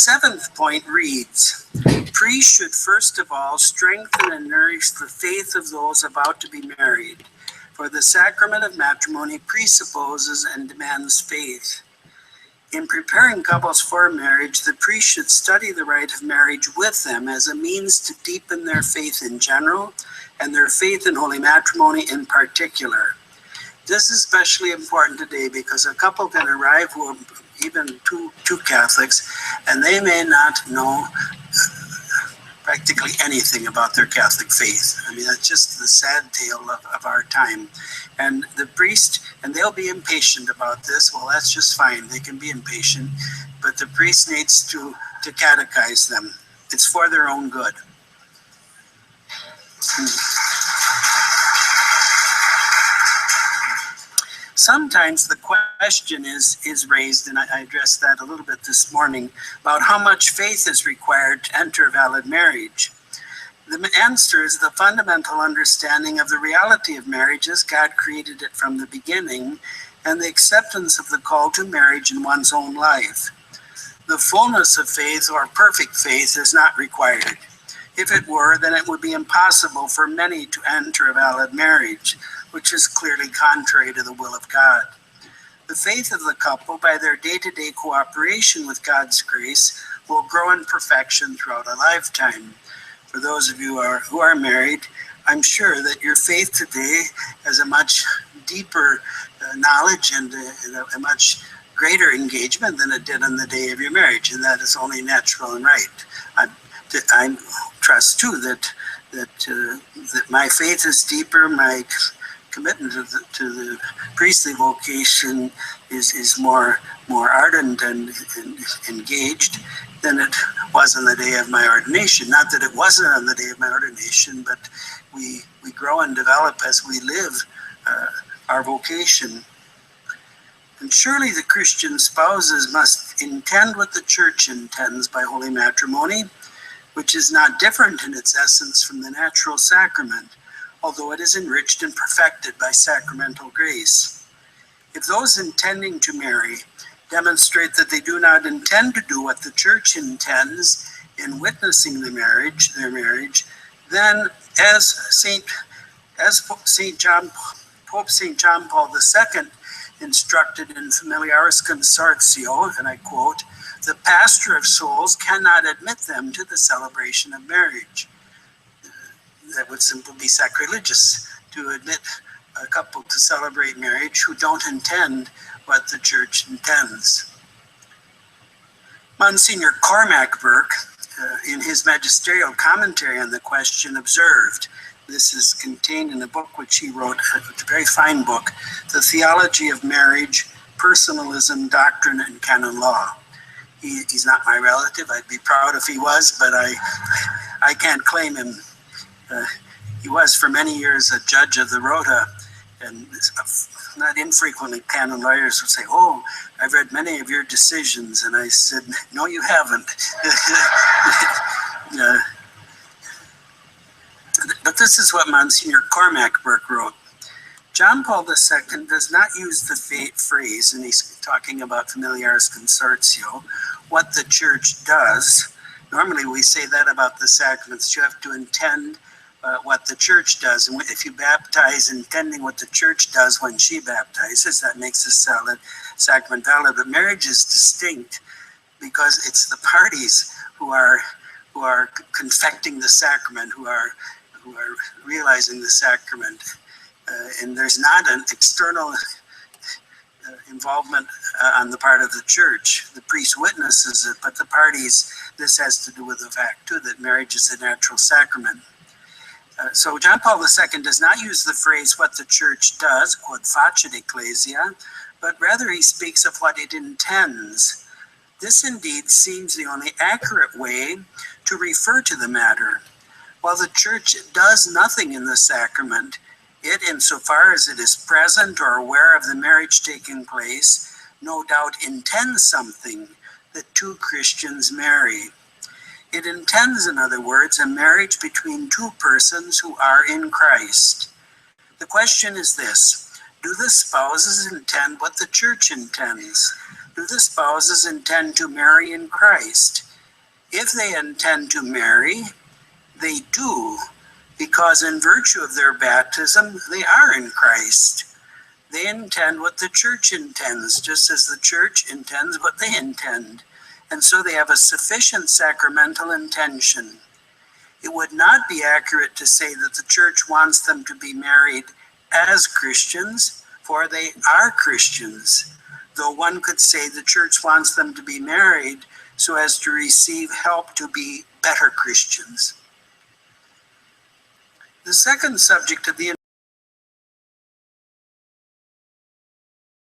seventh point reads, priests should first of all strengthen and nourish the faith of those about to be married, for the sacrament of matrimony presupposes and demands faith. In preparing couples for marriage, the priest should study the rite of marriage with them as a means to deepen their faith in general and their faith in holy matrimony in particular. This is especially important today because a couple can arrive who are even two Catholics, and they may not know practically anything about their Catholic faith. I mean, that's just the sad tale of our time. And the priest, and they'll be impatient about this. Well, that's just fine. They can be impatient, but the priest needs to catechize them. It's for their own good. Sometimes the question is raised, and I addressed that a little bit this morning, about how much faith is required to enter valid marriage. The answer is the fundamental understanding of the reality of marriage as God created it from the beginning, and the acceptance of the call to marriage in one's own life. The fullness of faith or perfect faith is not required. If it were, then it would be impossible for many to enter a valid marriage, which is clearly contrary to the will of God. The faith of the couple, by their day-to-day cooperation with God's grace, will grow in perfection throughout a lifetime. For those of you who are married, I'm sure that your faith today has a much deeper knowledge and a much greater engagement than it did on the day of your marriage, and that is only natural and right. I trust too that my faith is deeper. My commitment to the priestly vocation is more ardent and engaged than it was on the day of my ordination. Not that it wasn't on the day of my ordination, but we grow and develop as we live our vocation. And surely the Christian spouses must intend what the Church intends by holy matrimony, which is not different in its essence from the natural sacrament, although it is enriched and perfected by sacramental grace. If those intending to marry demonstrate that they do not intend to do what the Church intends in witnessing their marriage, then Pope St. John Paul II instructed in Familiaris Consortio, and I quote, "The pastor of souls cannot admit them to the celebration of marriage." That would simply be sacrilegious to admit a couple to celebrate marriage who don't intend what the Church intends. Msgr. Cormac Burke, in his magisterial commentary on the question, observed, this is contained in a book which he wrote, a very fine book, The Theology of Marriage, Personalism, Doctrine, and Canon Law. He's not my relative. I'd be proud if he was, but I can't claim him. He was for many years a judge of the Rota, and not infrequently canon lawyers would say, "Oh, I've read many of your decisions," and I said, "No, you haven't." But this is what Monsignor Cormac Burke wrote. John Paul II does not use the phrase, and he's talking about Familiaris Consortio, what the Church does. Normally we say that about the sacraments. You have to intend what the Church does. And if you baptize intending what the Church does when she baptizes, that makes the sacrament valid. But marriage is distinct because it's the parties who are confecting the sacrament, who are realizing the sacrament. And there's not an external involvement on the part of the Church. The priest witnesses it, but the parties, this has to do with the fact too that marriage is a natural sacrament. So John Paul II does not use the phrase what the Church does, quod facit ecclesia, but rather he speaks of what it intends. This indeed seems the only accurate way to refer to the matter. While the Church does nothing in the sacrament, it, insofar as it is present or aware of the marriage taking place, no doubt intends something, that two Christians marry. It intends, in other words, a marriage between two persons who are in Christ. The question is this: do the spouses intend what the Church intends? Do the spouses intend to marry in Christ? If they intend to marry, they do, because in virtue of their baptism, they are in Christ. They intend what the church intends, just as the church intends what they intend. And so they have a sufficient sacramental intention. It would not be accurate to say that the church wants them to be married as Christians, for they are Christians, though one could say the church wants them to be married so as to receive help to be better Christians. The second subject of the